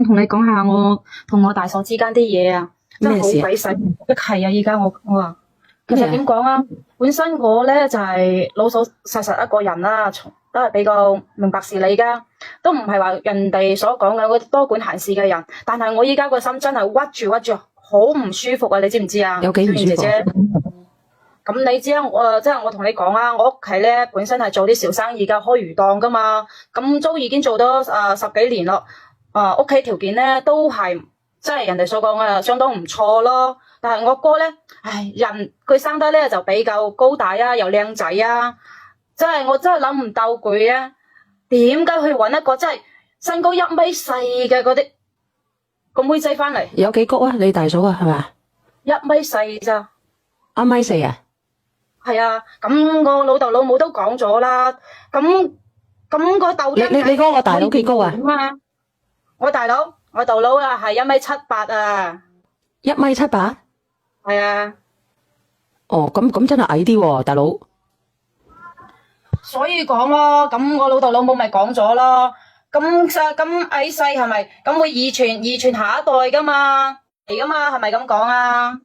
同你講下我同我大嫂之間啲嘢啊，真係好鬼死係啊！依家我話，其實點講啊？本身我咧就係老老實實一個人啦，都係比較明白事理噶，都唔係話人哋所講嘅嗰啲多管閒事嘅人。但係我依家個心真係屈住，好唔舒服啊！你知唔知啊？有幾唔舒服？姐姐，咁你知啊？即係我同你講啊，我屋企咧本身係做啲小生意噶，開魚檔噶嘛，咁都已經做咗10幾年咯。屋企條件咧都係即係人哋所講嘅相當唔錯咯。但係我哥咧，人佢生得咧就比較高大啊，又靚仔啊，我真係諗唔到佢啊，點解去搵一個真係身高1米4嘅嗰啲個妹仔翻嚟？有幾高啊？你大嫂啊，係咪1米4咋？1米4啊？係啊，咁我老豆老母都講咗啦，咁個豆丁你嗰個大佬幾高啊？我大佬啊係1米78啊。1米78？係啊。哦，咁真係矮啲喎，大佬。所以講咯，咁我老豆老母咪講咗咯，咁矮細係咪咁會遺傳下一代噶嘛？嚟噶嘛？係咪咁講啊？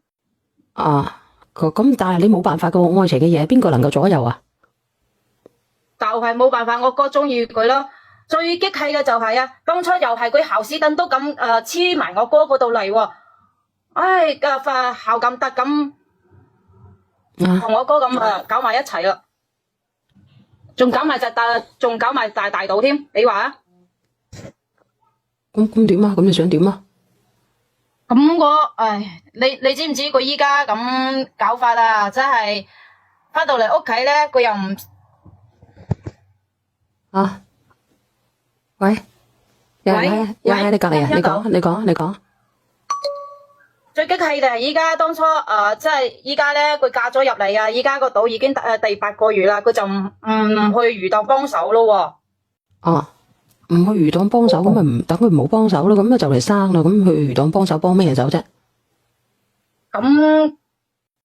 咁但係你冇辦法噶喎，愛情嘅嘢邊個能夠左右啊？就係冇辦法，我哥中意佢咯。最激氣嘅就係啊，當初又係佢校屎墩都咁黐埋我哥嗰度嚟喎，校咁得咁同我哥咁搞埋一齊啦，仲搞埋大賭添，你話啊？咁點啊？咁你想點啊？咁你知唔知佢依家咁搞法啊？真係翻到嚟屋企咧，佢又唔喂，有人喺你隔籬啊？你講。最激氣就係依家當初即係依家咧，佢嫁咗入嚟啊！依家個島已經第8個月啦，佢就唔去魚檔幫手咯喎。唔去魚檔幫手，咁咪唔等佢唔好幫手咯？咁啊就嚟生啦，咁去魚檔幫手幫咩手啫？咁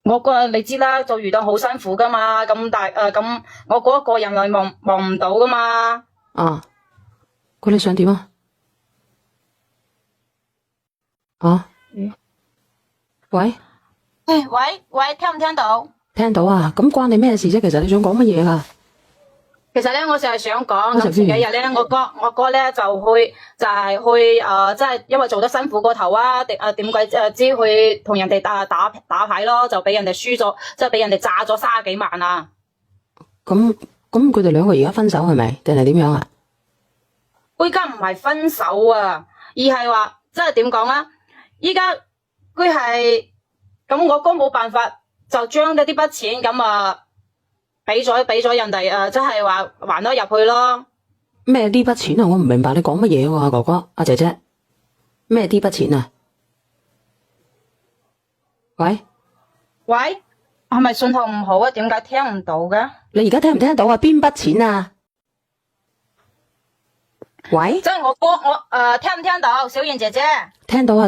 我哥你知啦，做魚檔好辛苦噶嘛，咁我哥一個人嚟忙唔到噶嘛。咁你想點啊？喂，聽唔聽到？聽到啊！咁關你咩事啫？其實你想講乜嘢啊？其實咧，我就係想講，咁前幾日咧，我哥咧就係去即係因為做得辛苦過頭啊，點鬼知去同人哋打牌咯，就俾人哋輸咗，即係俾人哋炸咗30幾萬啊！咁佢哋兩個而家分手係咪？定係點樣啊？佢而家唔係分手啊，而係話即係點講啊？依家佢係咁，我哥冇辦法，就將呢啲筆錢咁俾咗人哋即係話還咗入去咯。咩呢筆錢啊？我唔明白你講乜嘢喎，哥哥阿姐姐，咩呢筆錢啊？喂，係咪信號唔好啊？點解聽唔到嘅？你而家聽唔聽得到啊？邊筆錢啊？喂，即係我哥，聽唔聽到？小燕姐姐，聽到啊。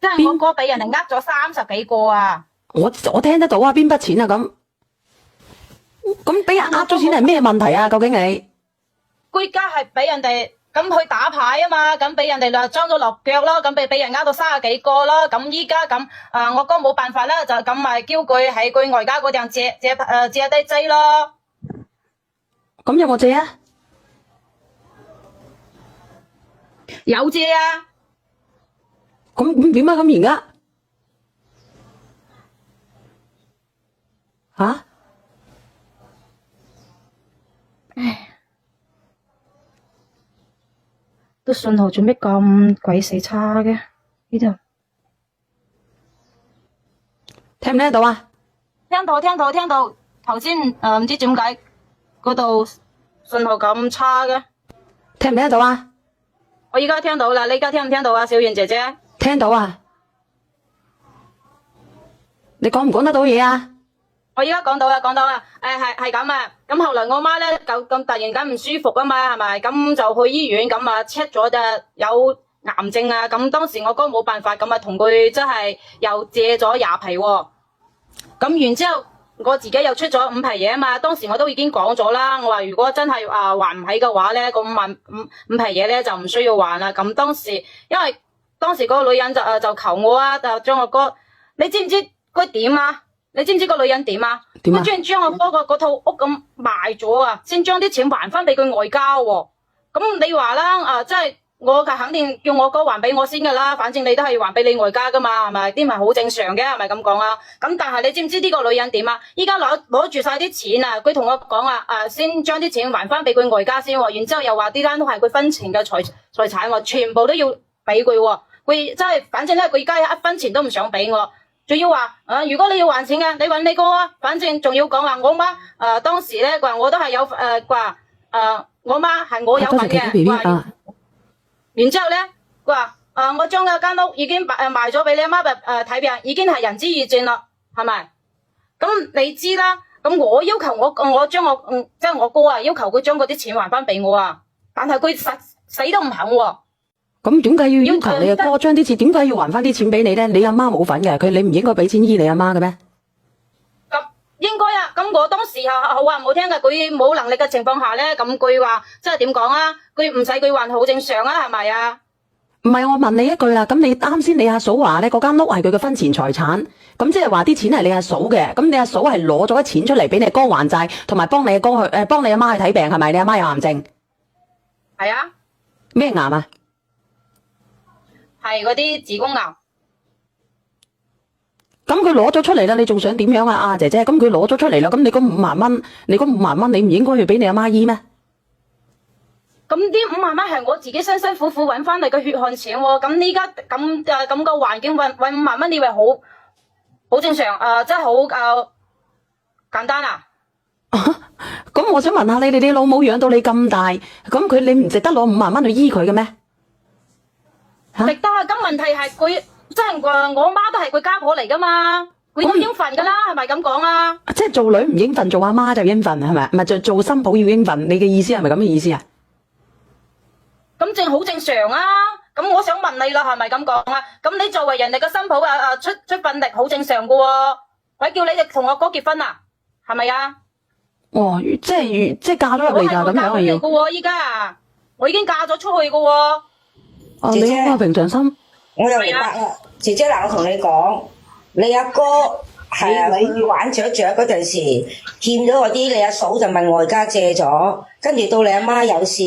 即係我哥俾人哋咗30幾個啊！我聽得到啊，邊筆錢啊？咁俾人咗錢係咩問題啊？究竟你？佢而家係俾人哋咁去打牌啊嘛，咁俾人哋就裝咗落腳咯，咁俾人咗30幾個咯，咁依家咁我哥冇辦法啦，就咁咪叫佢喺佢外家嗰度借低劑咯。咁有冇借啊？有借啊！咁點啊？咁而家都信號做咩咁鬼死差嘅？呢度聽唔聽得到啊？聽到，頭先唔知點解嗰度信號咁差嘅？聽唔聽得到啊？我而家聽到啦，你而家聽唔聽到啊？小燕姐姐聽到啊？你講唔講得到嘢啊？我而家講到啦，係咁啊。咁後來我媽咧咁突然間唔舒服啊嘛，係咪？咁就去醫院咁check 咗有癌症啊。咁當時我哥冇辦法咁同佢即係又借咗20皮喎。咁然之後我自己又出咗5皮嘢啊嘛，當時我都已經講咗啦，我話如果真係還唔起嘅話咧，個五皮嘢咧就唔需要還啦。咁當時因為當時嗰個女人就求我啊，就將我哥，你知唔知佢點啊？你知唔知個女人點啊？點啊？佢居然將我哥嗰套屋咁賣咗啊，先將啲錢還翻俾佢外家喎。咁你話啦，即係我肯定叫我哥還俾我先噶啦，反正你都係還俾你外家噶嘛，係咪？啲咪好正常嘅，係咪咁講啊？咁但係你知唔知呢個女人點啊？依家攞住晒啲錢啊，佢同我講啊，先將啲錢還翻俾佢外家先喎，然之後又話呢間屋係佢婚前嘅財產喎，全部都要俾佢喎。佢真係，反正咧，佢而家1分錢都唔想俾我。仲要話如果你要還錢嘅，你搵你哥啊！反正仲要講話我媽當時咧話我都係有我媽係我有份嘅。然之後咧佢話我將嗰間屋已經賣咗俾你阿媽睇病，已經係仁至義盡啦，係咪？咁你知啦。咁我要求我將即係我哥啊，要求佢將嗰啲錢還翻俾我啊，但係佢死都唔肯喎。咁點解要求你阿哥將啲錢？點解要還翻啲錢俾你咧？你阿媽冇份嘅，你唔應該俾錢醫你阿媽嘅咩？咁應該啊！咁我當時好話唔好聽嘅，佢冇能力嘅情況下咧，咁佢話即係點講啊？佢唔使佢還好正常啊，係咪啊？唔係，我問你一句啦。咁你啱先你阿嫂話咧，嗰間屋係佢嘅婚前財產，咁即係話啲錢係你阿嫂嘅。咁你阿嫂係攞咗啲錢出嚟俾你阿哥還債，同埋幫你阿哥去幫你阿媽去睇病，係咪？你阿媽有癌症？係啊。咩癌啊？係嗰啲子宮癌。咁佢攞咗出嚟啦，你仲想點樣啊？姐姐，咁佢攞咗出嚟啦，咁你嗰5萬蚊，你唔應該去俾你阿媽醫咩？咁啲5萬蚊係我自己辛辛苦苦搵翻嚟嘅血汗錢喎。咁呢家咁個環境搵5萬蚊，你以為好正常真係好簡單啊？咁我想問下你老母養到你咁大，咁你唔值得攞5萬蚊去醫佢嘅咩？值得啊！咁問題係佢即係我媽都係佢家婆嚟噶嘛，佢都應份噶啦，係咪咁講啊？即係做女唔應份，做阿媽就應份，係咪？唔係做新抱要應份，你嘅意思係咪咁嘅意思啊？咁好正常啊！咁我想問你啦，係咪咁講啊？咁你作為人哋嘅新抱出份力好正常噶喎，鬼叫你哋同我哥結婚啊？係咪啊？哦，即係嫁咗入嚟就咁樣嘅要。依家我已經嫁咗出去噶喎。姐姐，你好平常心。我又明白啦，姐姐嗱，我同你講，你阿哥係你玩雀雀嗰陣時，見到嗰啲你阿嫂就問外家借咗，跟住到你阿媽有事，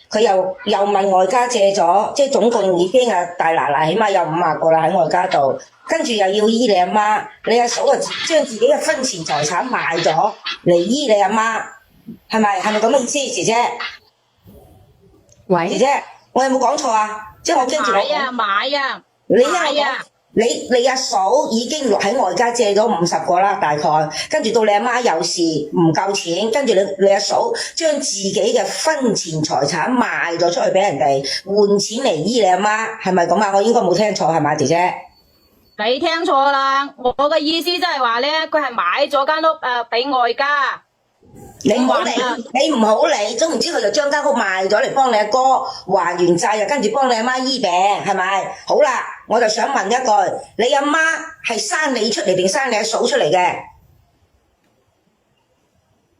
佢又問外家借咗，即係總共已經大嗱嗱，起碼有5萬個啦喺外家度，跟住又要醫你阿媽，你阿嫂就將自己嘅婚前財產賣咗嚟醫你阿媽，係咪咁嘅意思，姐姐？喂，姐姐，我有冇講錯啊？即係我跟住我買啊！你阿嫂已經喺外家借咗50個啦，大概，跟住到你阿媽有事唔夠錢，跟住你阿嫂將自己嘅婚前財產賣咗出去俾人哋換錢嚟醫你阿媽，係咪咁啊？我應該冇聽錯係咪，姐姐？你聽錯啦！我嘅意思即係話咧，佢係買咗間屋俾外家。你唔好理，你唔好理，總唔知佢就將間屋賣咗嚟幫你阿哥還完債，又跟住幫你阿媽醫病，係咪？好啦，我就想問一句，你阿媽係生你出嚟定生你阿嫂出嚟嘅？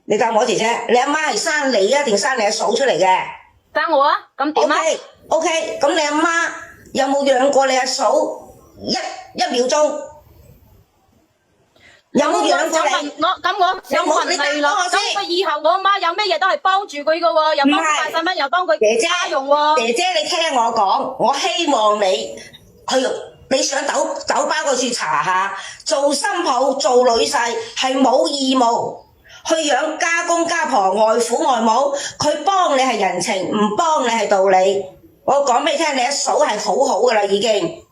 你答我姐姐，你阿媽係生你啊定生你阿嫂出嚟嘅？生我啊，咁點啊？OK，咁你阿媽有冇養過你阿嫂一秒鐘？有冇養過你？我想問你啦，咁佢以後我阿媽有咩嘢都係幫住佢噶喎，又幫佢帶細蚊，又幫佢家用喎。姐姐，你聽我講，我希望你上酒吧嗰處查下，做新抱做女婿係冇義務去養家公家婆外父外母，佢幫你係人情，唔幫你係道理。我講俾你聽，你阿嫂係好好噶啦，已經。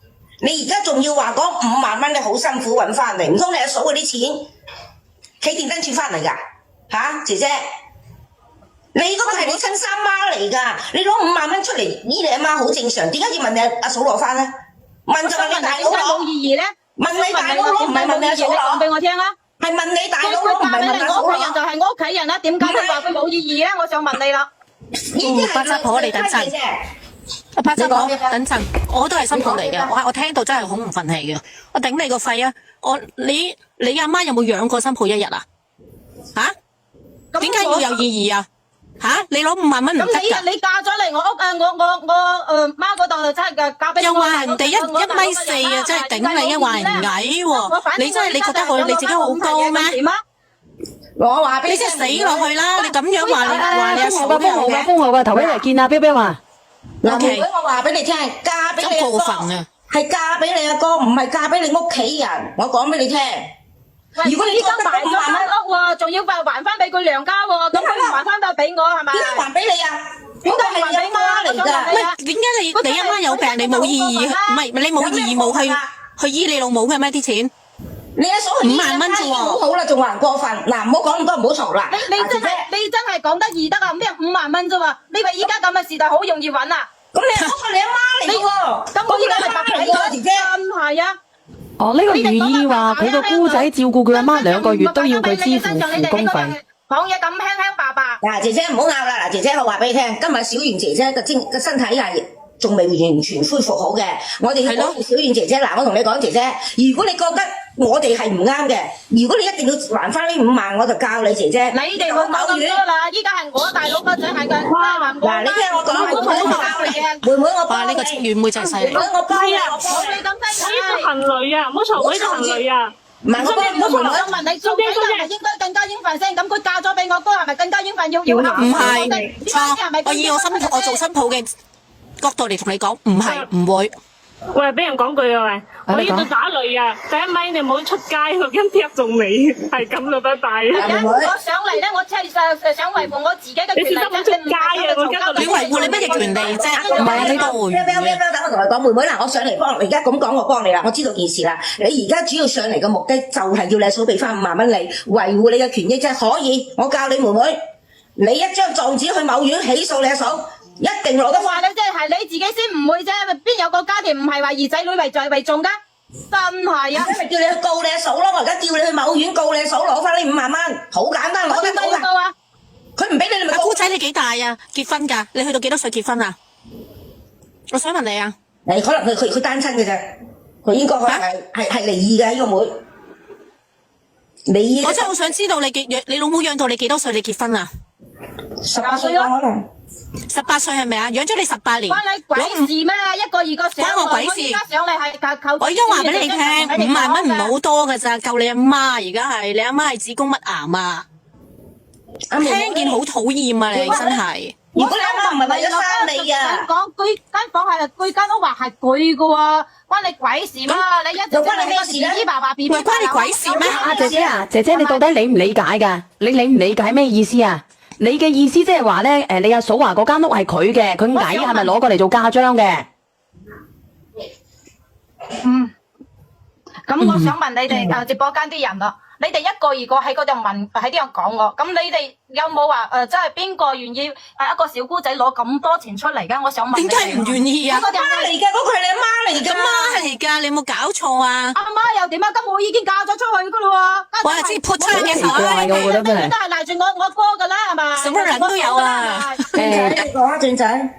你而家仲要話嗰5萬蚊你好辛苦揾翻嚟，唔通你阿嫂嗰啲錢企電燈柱翻嚟㗎？姐姐，你嗰個係你親生媽嚟㗎，你攞5萬蚊出嚟醫你阿媽好正常，點解要問你阿嫂攞翻咧？問就問你大佬攞，冇意義咧？問你大佬攞，唔係問你阿嫂攞。講俾我聽啊！係問你大佬攞，唔係問你阿嫂攞。我屋企人就係我屋企人啦，點解你話佢冇意義咧？我想問你啦。八七婆，你等陣。八七婆，等陣，我都係新抱嚟嘅，我聽到真係好唔忿氣嘅，我頂你個肺啊！你阿媽有冇養過新抱1日啊？吓？點解要有意義啊？吓？你攞5萬蚊唔得咁㗎？你嫁咗嚟我屋我媽嗰度就真係嫁俾我又話人哋1.4米啊，真係頂你啊！話人矮喎，你真係你覺得你自己好高咩？我話俾你真係死落去啦！你咁樣話你阿嫂封號㗎，頭一日見啊，彪彪啊，嗱，妹妹，我話俾你聽，嫁俾你阿咁過分哥啊！係嫁俾你阿哥，唔係嫁俾你屋企人。我講俾你聽，如果你依家覺得5賣咗間萬蚊，屋喎，仲要還翻俾佢娘家喎，咁佢唔還翻到俾我係咪？點解還俾你啊？點解係你阿媽嚟唔㗎。係點解你阿媽有病，你冇義務唔係你冇義務去醫你老母嘅咩啲錢？你阿嫂5萬蚊啫喎好好啦，仲還過分。嗱，唔好講咁多，唔好嘈啦。你真係講得易得啊！咩5萬蚊啫喎？你話依家咁嘅時代好容易揾啊？咁你阿嫂係你阿媽嚟喎，咁我依家係白嚟㗎，姐姐。真係啊！哦，呢個寓意話佢個姑仔照顧佢阿媽2個月都要佢支付父公費。講嘢咁輕輕白白。嗱，姐姐唔好拗啦，嗱，姐姐我話俾你聽，今日小圓姐姐個身體係仲未完全恢復好嘅，我哋要保護小圓姐姐。嗱，我同你講，姐姐，如果你覺得我哋係唔啱嘅，如果你一定要還翻呢5萬，我就教你姐姐。你哋冇講咁多啦，依家係我大佬個仔係㗎。嗱，你聽我講，妹妹我教你嘅，妹妹我幫你。哇！呢個軟妹真係犀利。妹妹我幫你，我幫冇你你。咁犀利。呢個行雷啊，唔好嘈，呢個行雷啊！唔係我幫你，妹妹。我問你做幾多係咪應該更加應份先？咁佢嫁咗俾我哥係咪更加應份要唔行？係錯，我以我做新抱嘅角度嚟同你講，唔係唔會。喂，俾人講句啊喂，我呢度打雷啊！第一米你唔好出街，我驚踢中你，係咁就拜拜啊！我上嚟咧，我真係想維護我自己嘅權利。你小心唔出街啊！我驚到你維護你乜嘢權利啫？唔係呢度會。等我同你講，妹妹嗱，我上嚟幫，而家咁講我幫你啦，我知道件事啦。你而家主要上嚟嘅目的就係要你阿嫂俾翻5萬蚊你，維護你嘅權益啫。可以，我教你妹妹，你一張狀紙去某院起訴你阿嫂。一定攞得話你即係你自己先唔會啫，邊有個家庭唔係話以仔女為重噶？真係啊！而家咪叫你去告你阿嫂咯，我而家叫你去某院告你阿嫂攞翻呢5萬蚊，好簡單，攞得到噶。佢唔俾你咪告。姑仔你幾大啊？結婚㗎？你去到幾多歲結婚啊？我想問你啊。誒，可能佢單親嘅啫，佢應該係離異嘅呢個妹。離異。我真係好想知道你老母養到你幾多歲？你結婚啊？18歲咯，可能。18歲係咪啊？養咗你18年，關你鬼事咩？一個二個上，關我鬼事。上嚟係求。我而家話俾你聽，5萬蚊唔係好多㗎咋，夠你阿媽而家係，你阿媽係子宮乜癌啊？聽見好討厭啊！你真係。如果你阿媽唔係為咗生你啊，講佢間房係佢間屋話係佢㗎喎，關你鬼事咩？你一直關你咩事咧？喂，關你鬼事咩？姐姐啊，姐姐你到底理唔理解㗎？你理唔理解咩意思啊？你嘅意思即係話咧，你阿嫂話嗰間屋係佢嘅，佢矮係咪攞過嚟做嫁妝嘅？咁我想問你哋直播間啲人啦，你哋一個二個喺嗰度問喺啲人講我，咁你哋有冇話即係邊個願意一個小姑仔攞咁多錢出嚟㗎？我想問。點解唔願意啊？媽嚟㗎，嗰個係你阿媽嚟㗎。媽嚟㗎，你有冇搞錯啊？阿媽又點啊？咁我已經嫁咗出去㗎咯喎。我係知潑出嘅好奇怪㗎，我覺得真係。都係賴住我哥㗎啦，係嘛？什麼人都有啊。轉仔，你講啊，轉仔。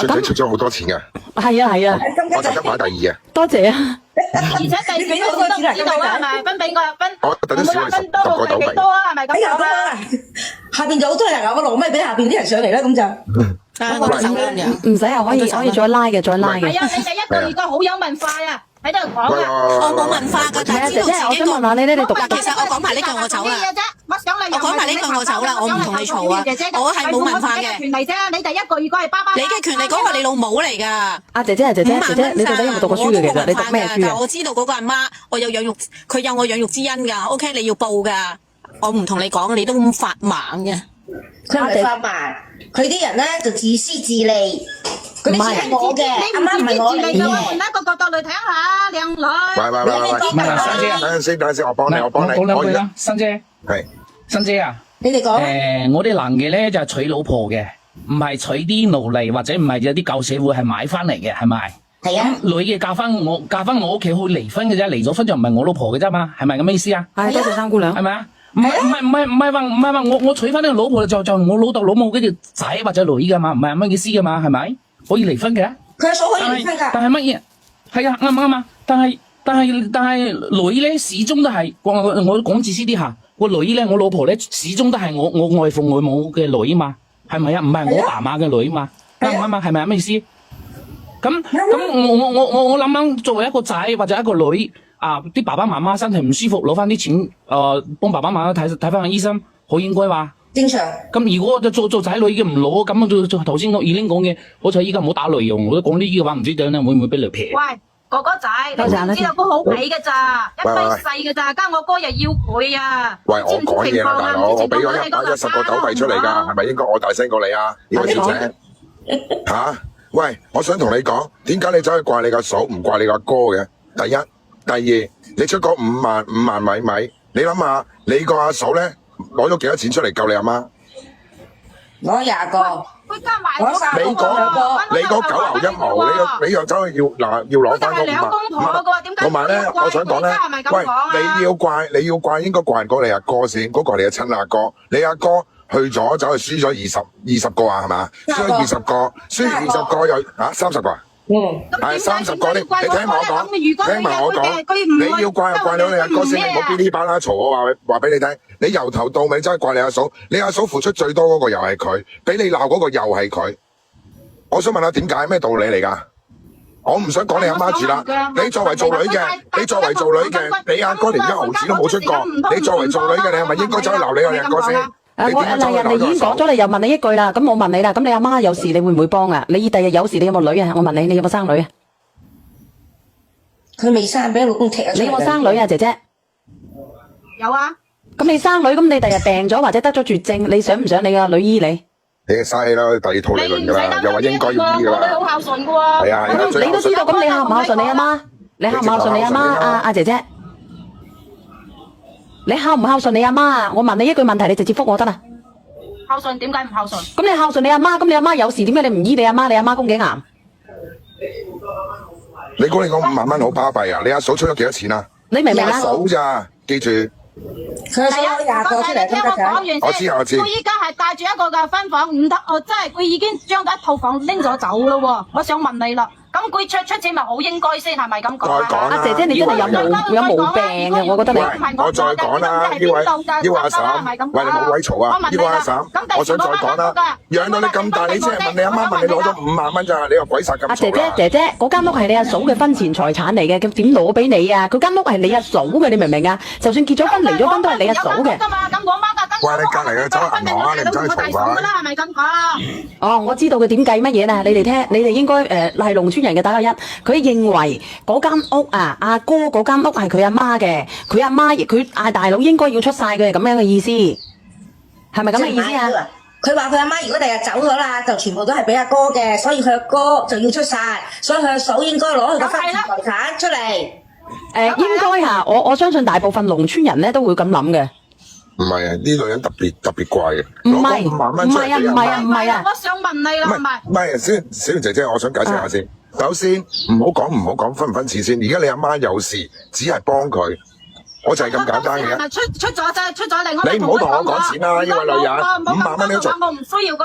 俊仔出咗好多錢㗎，係啊係啊，我就得排第2啊！多謝啊！而且第2我都知道啊，係咪？分俾我又分，我特登少你10個豆幾多啊？係咪咁講啊？下邊就好多人啊！我攞咪俾下邊啲人上嚟啦，咁就。我都想嘅。唔使啊，可以再拉嘅，再拉嘅。係啊，你哋一個二個好有文化啊！喺度講啊！我冇文化㗎，但係知道自己我想問下你讀嗱，其實我講埋呢句我走啦。我講埋呢句我走啦，我唔同你嘈啊！我係冇文化嘅。權利啫，你哋一個二個係爸爸。你嘅權利嗰個你老母嚟㗎。阿姐姐，你到底有冇讀過書嘅？其實你讀咩書啊？我知道嗰個阿媽，我有養育，佢有我養育之恩㗎。OK， 你要報㗎。我唔同你講，你都咁發盲嘅。佢唔係發盲，佢啲人咧就自私自利。佢啲錢係我嘅，阿媽唔係我嚟嘅。換一個角度嚟睇下，靚女。喂，等陣先，我幫你，講兩句啦，新姐。係，新姐啊。你哋講。我哋男嘅咧就係娶老婆嘅，唔係娶啲奴隸或者唔係有啲舊社會係買翻嚟嘅，係咪？係啊。女嘅嫁翻我屋企去離婚嘅啫，離咗婚就唔係我老婆嘅啫嘛，係咪咁嘅意思啊？係，多謝三姑娘。係咪啊？唔係話我娶翻呢個老婆就我老豆老母嗰條仔或者女噶嘛，唔係乜意思噶嘛，係咪？可以離婚嘅。佢阿嫂可以離婚㗎。但係乜嘢？係啊，啱唔啱啊？但係女咧始終都係我講自私啲下，個女咧，我老婆咧始終都係我外父外母嘅女嘛，係咪啊？唔係我爸媽嘅女嘛，啱唔啱啊？係咪啊？咩意思？咁我諗作為一個仔或者一個女啊，啲爸爸媽媽身體唔舒服，攞翻啲錢幫爸爸媽媽睇翻個醫生，好應該話。正常。咁如果做仔女嘅唔攞，咁就頭先我已經講嘅，好彩依家唔好打雷用，我都講呢啲嘅話，唔知點咧會唔會俾雷劈？喂，哥哥仔，你知唔知道佢好矮嘅咋，一米四嘅咋，加我哥又要佢啊！喂，我講嘢啦，大佬，我俾咗110個狗幣出嚟㗎，係咪應該我大聲過你啊？呢位小姐嚇，喂，我想同你講，點解你走去怪你個嫂，唔怪你個哥嘅？第一，第二，你出嗰5萬米，你諗下，你個阿嫂咧？攞咗幾多錢出嚟救你阿媽？攞20個，佢加埋我3個。你嗰9牛1毛，你又走去要攞翻嗰5萬。同埋咧，我想講咧，喂，你要怪應該怪過你阿哥先，嗰個係你嘅親阿哥。你阿哥去咗走去輸咗20個啊，係嘛？輸咗20個，輸完20個又30個啊？係30個，你聽埋我講，你要怪就怪咗你阿哥先，你唔好噼哩啪啦嘈，我話俾你聽，你由頭到尾真係怪你阿嫂，你阿嫂付出最多嗰個又係佢，俾你鬧嗰個又係佢。我想問下點解咩道理嚟㗎？我唔想講你阿媽住啦，你作為做女嘅，你阿哥連1毫子都冇出過，你作為做女嘅，你係咪應該走去鬧你阿哥先？人哋已經講咗，你又問你一句啦，咁我問你啦，咁你阿媽有事你會唔會幫啊？你第日有事你有冇女啊？我問你，你有冇生女啊？佢未生，俾老公踢咗出嚟。你有冇生女啊，姐姐？有啊。咁你生女，咁你第日病咗或者得咗絕症，你想唔想你個女醫你？你嘥氣啦，第二套理論㗎啦，又話應該要醫㗎啦。我女好孝順㗎喎。係啊，你都知道，咁你孝唔孝順你阿媽？你孝唔孝順你阿媽？阿姐姐？你孝唔孝順你阿媽啊？我問你一句問題，你直接覆我得啦。孝順點解唔孝順？咁你孝順你阿媽，咁你阿媽有事點解你唔醫你阿媽？你阿媽宮頸癌？你估你講5萬蚊好巴閉啊？你阿嫂出咗幾多錢啊？你明唔明啊？阿嫂咋？記住。佢阿嫂攞20個出嚟聽我講完先。我知。佢依家係帶住一個嘅分房，唔得，真係佢已經將一套房拎咗走咯喎！我想問你啦。咁佢出錢咪好應該先，係咪咁講啊？阿姐姐，你真係有毛病嘅，我覺得你。我再講啦，呢位阿嬸，喂，你冇鬼嘈啊！呢位阿嬸，我想再講啦，養到你咁大，你先係問你阿媽問你攞咗5萬蚊咋？你話鬼殺咁嘈啊！姐姐，嗰間屋係你阿嫂嘅婚前財產嚟嘅，咁點攞俾你啊？嗰間屋係你阿嫂嘅，你明唔明啊？就算結咗婚離咗婚都係你阿嫂嘅。喂，你隔離嘅走銀行啊，你唔走去嘈佢。係咪咁講？哦，我知道佢點計乜嘢啦，你哋聽，你哋應該係農村人嘅打個1，佢認為嗰間屋啊，阿哥嗰間屋係佢阿媽嘅，佢阿媽佢嗌大佬應該要出晒嘅，咁樣嘅意思，係咪咁嘅意思啊？佢話佢阿媽如果第日走咗啦，就全部都係俾阿哥嘅，所以佢阿哥就要出晒，所以佢阿嫂應該攞佢個婚前財產出嚟。應該嚇，我相信大部分農村人咧都會咁諗嘅。唔係啊，呢女人特別怪嘅。唔係5萬蚊出嚟俾阿媽。我想問你啦，唔係先，小袁姐姐，我想解釋下先。首先唔好講分唔分錢先。而家你阿媽有事，只係幫佢，我就係咁簡單嘅。出咗嚟，你唔好同我講錢啦，呢位女人，5萬蚊你都做。我唔需要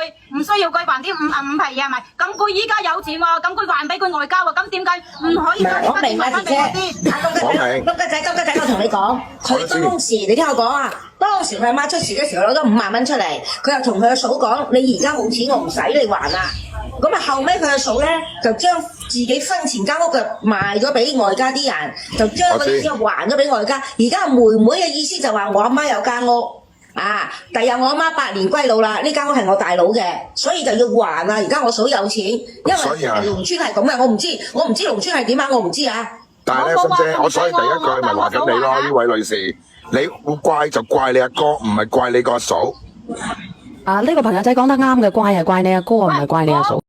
佢還啲五皮嘢係咪？咁佢依家有錢喎，咁佢還俾佢外交喎，咁點解唔可以將啲錢還翻俾我啲？我明。金吉仔，我同你講，佢當時你聽我講啊，當時佢阿媽出事嘅時候攞咗5萬蚊出嚟，佢又同佢阿嫂講：你而家冇錢，我唔使你還啦。咁啊，後尾佢阿嫂咧就將自己婚前間屋就賣咗俾外家啲人，就將嗰啲錢還咗俾外家。而家妹妹嘅意思就話我阿媽有間屋啊，第日我阿媽百年歸老啦，呢間屋係我大佬嘅，所以就要還啊。而家我嫂有錢，因為農村係咁嘅，我唔知農村係點啊，我唔知啊。但係咧，心姐，我所以第一句咪話緊你咯，呢位女士，你怪就怪你阿哥，唔係怪你個阿嫂。呢個朋友仔講得啱嘅，怪係怪你阿哥，唔係怪你阿嫂。